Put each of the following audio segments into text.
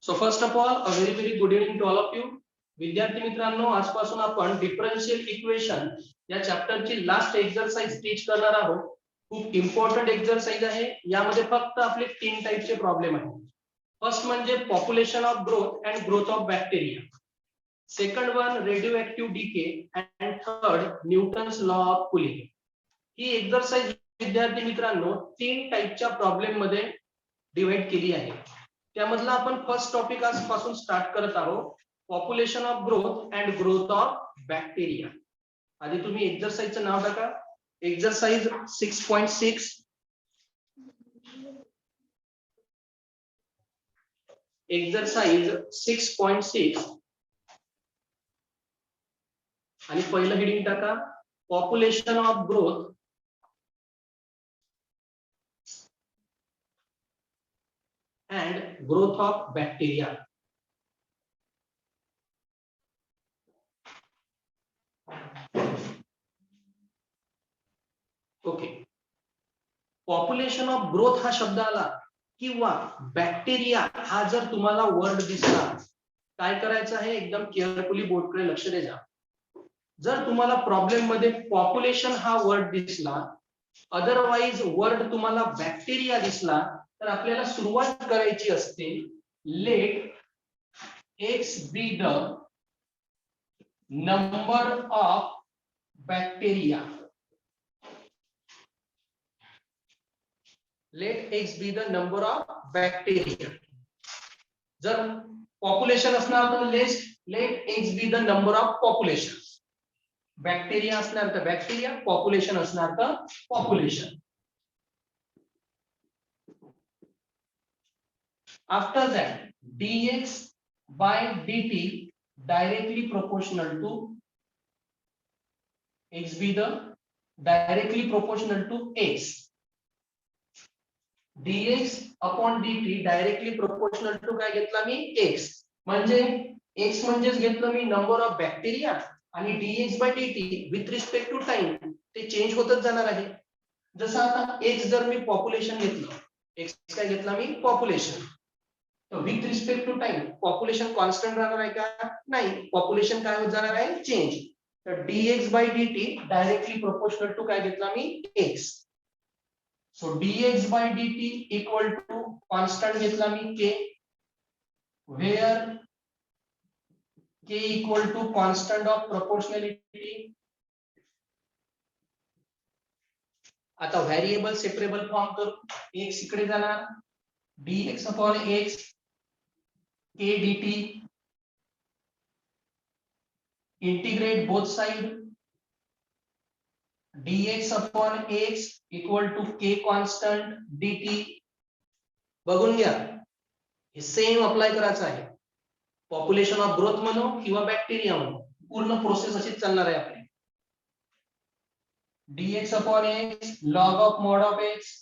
So first of all a very good evening to all of you. विद्यार्थी मित्रांनो, आजपासून आपण डिफरन्शियल इक्वेशन या चॅप्टरची लास्ट एक्सरसाइज टीच करणार आहोत. खूप इम्पॉर्टंट एक्सरसाइज आहे. यामध्ये फक्त आपले 3 टाइपचे प्रॉब्लेम आहेत. फर्स्ट म्हणजे population of growth and growth of bacteria. Second one radio active decay and third Newton's law of cooling. He exercise विद्यार्थी मित्रांनो 3 टाइपच्या प्रॉब्लेम मध्ये डिवाइड केली आहे. त्यामधला आपण फर्स्ट टॉपिक आजपासून स्टार्ट करत आहोत, population of growth and growth of bacteria. आधी तुम्ही एक्सरसाइजचं नाव टाका. एक्सरसाइज 6.6. एक्सरसाइज 6.6 आणि पहिलं हेडिंग टाका population of growth and growth of bacteria. Okay, population of growth हा शब्द आला किंवा बॅक्टेरिया हा जर तुम्हाला वर्ड दिसला, काय करायचं आहे, एकदम केअरफुली बोर्डकडे लक्ष द्या. जर तुम्हाला प्रॉब्लेम मध्ये पॉप्युलेशन हा वर्ड दिसला, अदरवाइज वर्ड तुम्हाला बॅक्टेरिया दिसला, तर आपल्याला सुरुवात करायची असते. Let x be the number of bacteria. Let x be the number of bacteria. जर पॉप्युलेशन असणार तर let x be the number of population. Bacteria असणार तर बॅक्टेरिया, पॉप्युलेशन असणार तर population. After that, dx by dt directly proportional to x be the directly proportional to x. dx upon dt directly proportional to काय घेतला मी x. म्हणजे x म्हणजेच घेतलं मी नंबर ऑफ बॅक्टेरिया आणि dx by dt with respect to time ते change होतच जाणार आहे. जसं आता x जर मी पॉप्युलेशन घेतलं, x काय घेतला मी population, with respect to time population constant राहणार आहे का? नाही, पॉप्युलेशन काय होत जाणार आहे, चेंज. तर dx by dt directly proportional to काय घेतला मी x. So dx by dt equal to constant घेतला मी k, where k equal to constant of proportionality. आता व्हेरिएबल सेपरेबल फॉर्म करू. x इकडे जाणार, dx upon x k dt, integrate both side, dx upon x equal to k constant dt. बघून घ्या, हे same apply करायचं आहे. पॉप्युलेशन ऑफ ग्रोथ म्हणू किंवा बॅक्टेरिया म्हणू, पूर्ण प्रोसेस अशीच चालणार आहे आपली. dx upon x log of mod of x,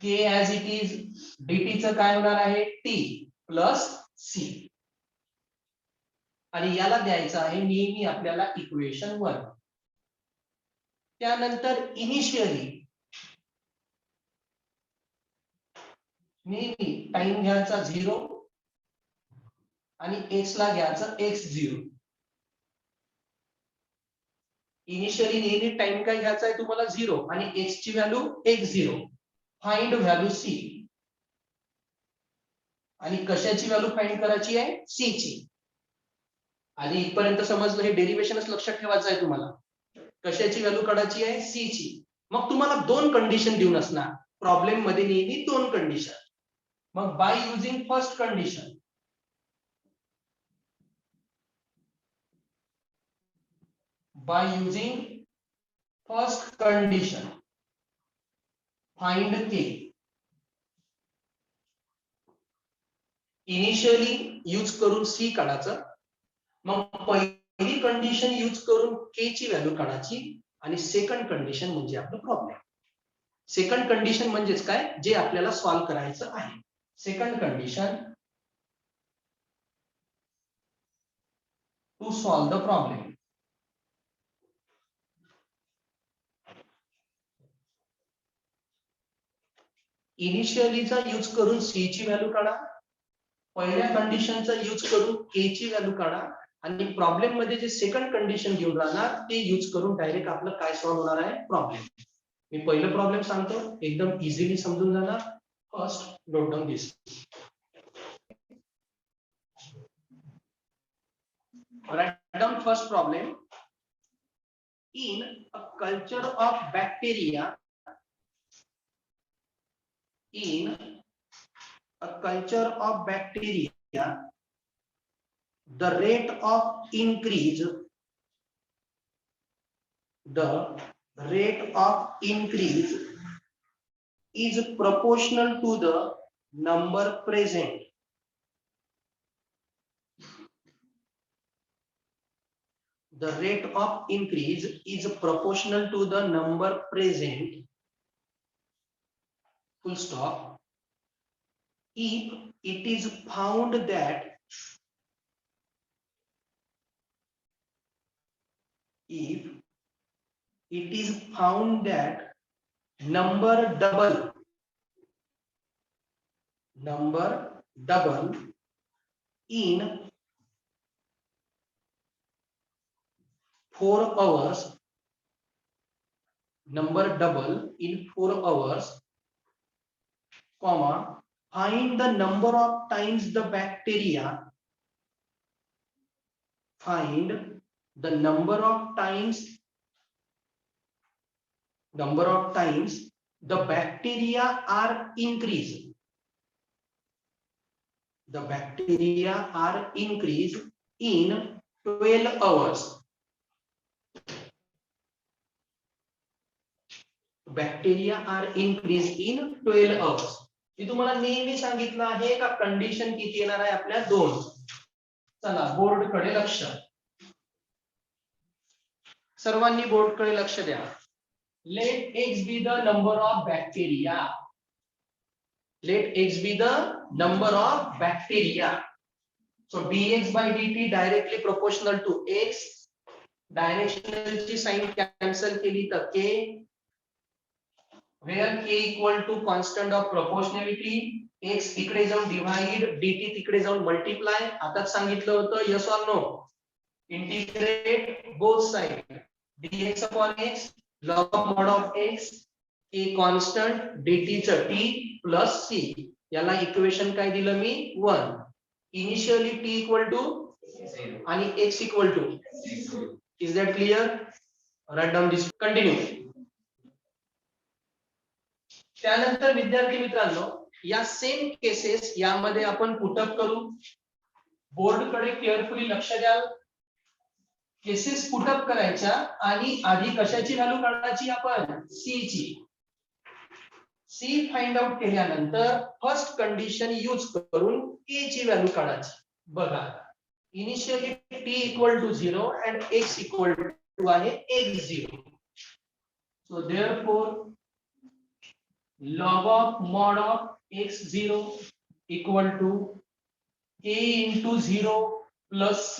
k as it is, dt चं काय होणार आहे t प्लस c. आणि याला द्यायचं आहे नेहमी आपल्याला इक्वेशन 1. त्यानंतर इनिशियली नेहमी टाइम घ्यायचा 0 आणि x ला घ्यायचं x0. इनिशियली नेहमी टाइम काय घ्यायचा आहे तुम्हाला 0 आणि x ची value x0. Find value c. आणि कशाची व्हॅल्यू फाइंड करायची आहे, c ची. आणि इथपर्यंत समजलं, हे डेरिवेशनच लक्षात ठेवायचं आहे तुम्हाला. कशाची व्हॅल्यू काढायची आहे, c ची. मग तुम्हाला 2 कंडिशन देऊन असणार प्रॉब्लेम मध्ये, नेहमी 2 कंडिशन. मग by using first condition, by using first condition find k. Initially use करून c काढायचं, मग पहिली कंडिशन यूज करून k ची व्हॅल्यू काढायची आणि सेकंड कंडिशन म्हणजे आपलं प्रॉब्लेम. सेकंड कंडिशन म्हणजेच काय, जे आपल्याला सॉल्व्ह करायचं आहे. Second condition to solve the problem. इनिशियलीचा यूज करून सी ची व्हॅल्यू काढा, पहिल्या कंडिशनचा यूज करून ए ची व्हॅल्यू काढा आणि प्रॉब्लेम मध्ये जे सेकंड कंडिशन घेऊन राहणार ते यूज करून डायरेक्ट आपलं काय सॉल्व्ह होणार आहे प्रॉब्लेम. मी पहिलं प्रॉब्लेम सांगतो, एकदम इझिली समजून जाणार. First note down this. Write down first problem. In a culture of bacteria, in a culture of bacteria, the rate of increase, the rate of increase is proportional to the number present. The rate of increase is proportional to the number present, full stop. If it is found that number double in 4 hours, number double in 4 hours, comma, find the number of times the bacteria, find the number of times the bacteria are increased. The bacteria are increased in 12 hours. Bacteria are increased in 12 hours. मी तुम्हाला नेहमी सांगितलं आहे का condition किती येणार आहे आपल्या 2. चला बोर्ड कडे लक्ष, सर्वांनी बोर्ड कडे लक्ष द्या. Let x be the number of bacteria. Let x be the number of bacteria. So dx by dt directly proportional to x. Directional ची साइन कॅन्सल केली तर k, where k equal to constant of proportionality. x इकडे जाऊन divide, dt तिकडे जाऊन multiply. आताच सांगितलं होतं yes or no. Integrate both side. dx upon x log of mod of x, k constant, dt च t plus c. याला equation काय दिलं मी 1. इनिशियली t equal to 0 आणि x equal to. Is that clear? Write down this. Continue. त्यानंतर विद्यार्थी मित्रांनो या same cases यामध्ये आपण पुटअप करू. बोर्ड कडे केअरफुली लक्ष द्या. केसेस पुटअप करायच्या आणि आधी कशाची व्हॅल्यू काढायची आपण सी ची. सी फाइंड आउट केल्यानंतर फर्स्ट कंडिशन यूज करून ए ची व्हॅल्यू काढायची. बघा initially T equal to 0 and X equal to आहे x0. So therefore log of mod of x0 equal to a into 0 plus c.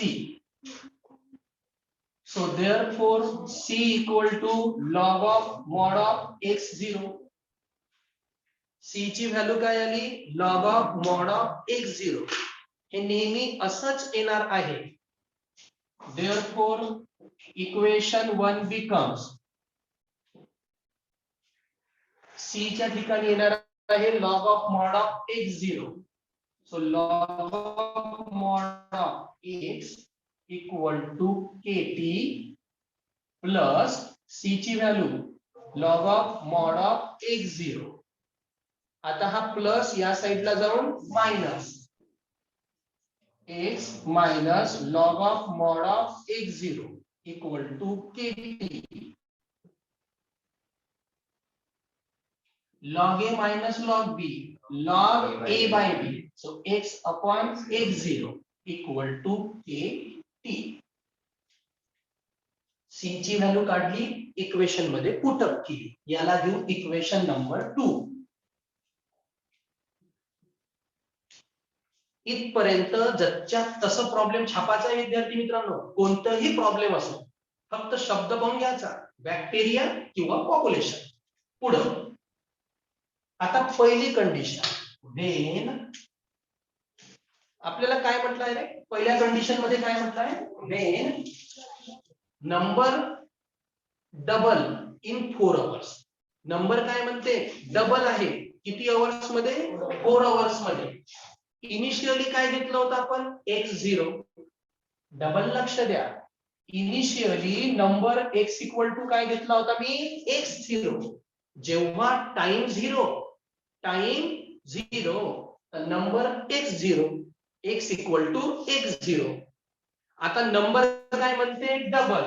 So therefore c equal to log of mod of x0. c ची value काय आली log of mod of x0. हे नेहमी असंच येणार आहे. Therefore equation 1 becomes c च्या ठिकाणी येणार आहे log of mod of x0. So log of mod of x equal to kt plus c ची value log of mod of x0. आता हा प्लस या साइडला जाऊन minus x minus log of mod of x0 equal to kt. Log a minus log b, log a by b. So x upon x0 equal to kt. c ची value काढली, equation मध्ये put up केली. याला घेऊ equation number 2. इथपर्यंत जच्या तसं problem छापाचा आहे विद्यार्थी मित्रांनो. कोणताही प्रॉब्लेम असो फक्त शब्द पाहून घ्यायचा, बॅक्टेरिया किंवा पॉप्युलेशन. पुढे आता पहिली कंडिशन वेन आपल्याला काय म्हटलंय रे पहिल्या कंडिशन मध्ये काय म्हटलंय Wien number double in 4 hours number काय म्हणते डबल आहे किती आवर्स मध्ये 4 आवर्स मध्ये इनिशियली काय घेतलं होतं आपण x0 डबल लक्ष द्या initially number x equal to काय घेतला होता मी x0 जेव्हा time 0 number x0 x equal to x0 आता नंबर काय म्हणते double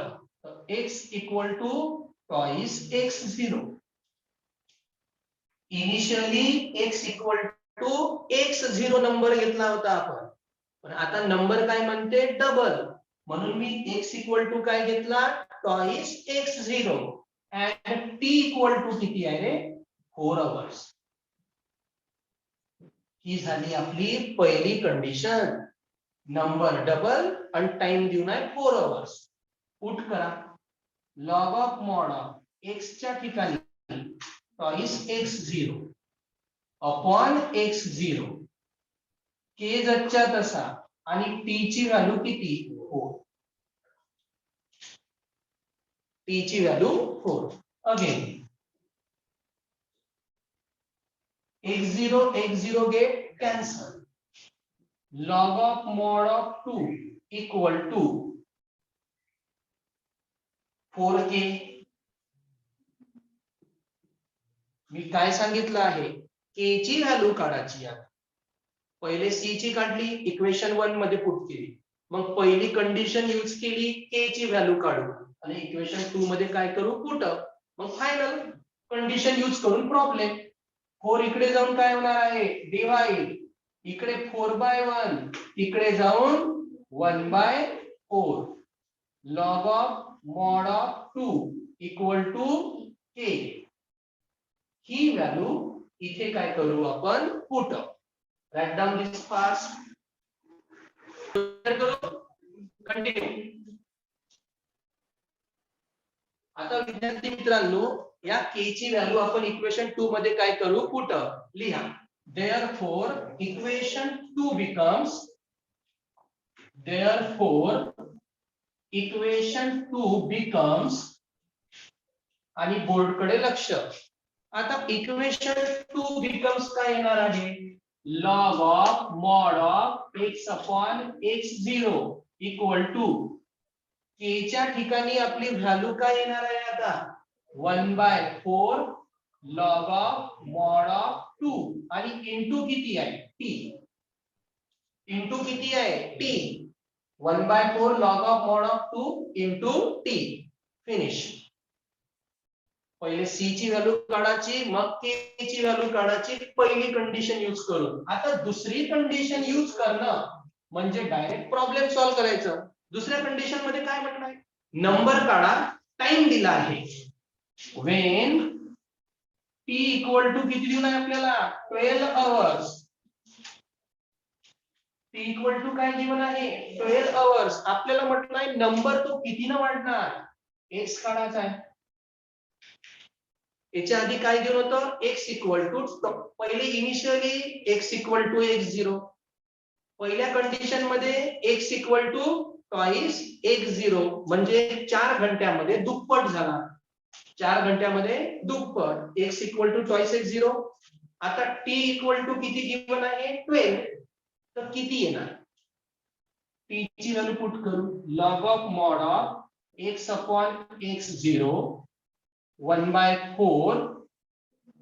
x equal to twice x0 initially x equal to x0 number घेतला होता आपण पण आता नंबर काय म्हणते डबल म्हणून मी x इक्वल टू काय घेतला twice x0 and t equal to किती आहे रे 4 आवर्स ही झाली आपली पहिली कंडिशन नंबर डबल आणि टाइम देऊन आहे 4 आवर्स पुट करा log of mod of x च्या ठिकाणी twice x0 upon x0 k जच्या तसा आणि t ची व्हॅल्यू किती 4 t ची value 4 again x0 get cancel log of mod of 2 equal to 4k मी काय सांगितलं आहे k ची व्हॅल्यू काढायची आहे पहिले c ची काढली इक्वेशन 1 मध्ये पुट केली मग पहिली कंडिशन यूज केली k ची व्हॅल्यू काढू आणि इक्वेशन 2 मध्ये काय करू पुट मग फायनल कंडिशन यूज करून प्रॉब्लेम 4 इकडे जाऊन काय होणार आहे डिवाइड इकडे 4/1 इकडे जाऊन 1/4 log of mod of 2 equal to k he value इथे काय करू आपण पुट राइट डाउन दिस फास्ट कंटिन्यू आता विद्यार्थी मित्रांनो या k ची व्हॅल्यू आपण इक्वेशन 2 मध्ये काय करू पुट लिहा therefore equation 2 becomes आणि बोर्ड कडे लक्ष आता इक्वेशन 2 becomes काय येणार आहे log of mod of x upon x0 equal to k च्या ठिकाणी आपली व्हॅल्यू काय येणार आहे आता 1/4 log of mod of 2 आणि इनटू किती आहे t इनटू किती आहे t 1/4 log of mod of 2 into t finish पहिले c ची व्हॅल्यू काढायची मग k ची व्हॅल्यू काढायची पहिली कंडिशन यूज करून आता दुसरी कंडिशन यूज करणं म्हणजे डायरेक्ट प्रॉब्लेम सॉल्व्ह करायचं दुसऱ्या कंडिशन मध्ये काय म्हटलंय नंबर काढा टाइम दिला आहे when t इक्वल टू किती दिलं आहे आपल्याला 12 आवर्स t इक्वल टू काय दिलं आहे 12 आवर्स आपल्याला म्हटलंय नंबर तो कितीने वाढणार x काढायचा आहे याच्या आधी काय दिलं होतं x इक्वल टू पहिले initially x equal to x0 पहिल्या कंडिशन मध्ये x equal to twice x0 म्हणजे 4 घंट्यामध्ये दुप्पट झाला 4 घंट्यामध्ये दुप्पट x equal to twice x0 आता t इक्वल टू किती गिवन आहे 12 तर किती येणार t ची व्हॅल्यू पुट करू log of mod of x upon x0 1/4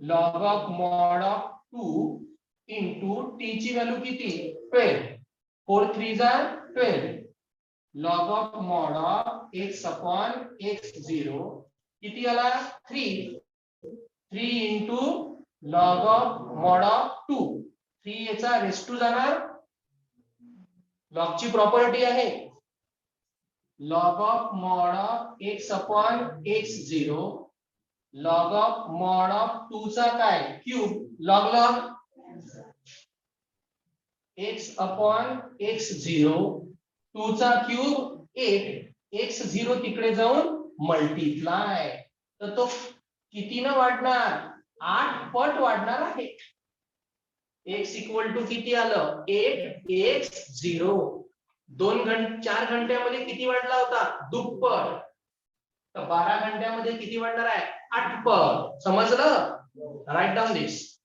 log of mod of 2 into t ची व्हॅल्यू किती 12 4 3 12 log of mod of x upon x0 किती आला 3 into log of mod of 2 3 याचा रेस टू जाणार log ची property आहे log of mod of x upon x0 log of mod of 2 चा काय cube log x upon x0 2 चा cube 8 x0 तिकडे जाऊन मल्टिप्लाय तर तो कितीने वाढणार 8 पट वाढणार आहे. x इक्वल टू किती आलं 8x0. 4 घंट्यामध्ये किती वाढला होता दुप्पट. तर 12 घंट्यामध्ये किती वाढणार आहे 8 पट. समजलं. राईट डाऊन दिस.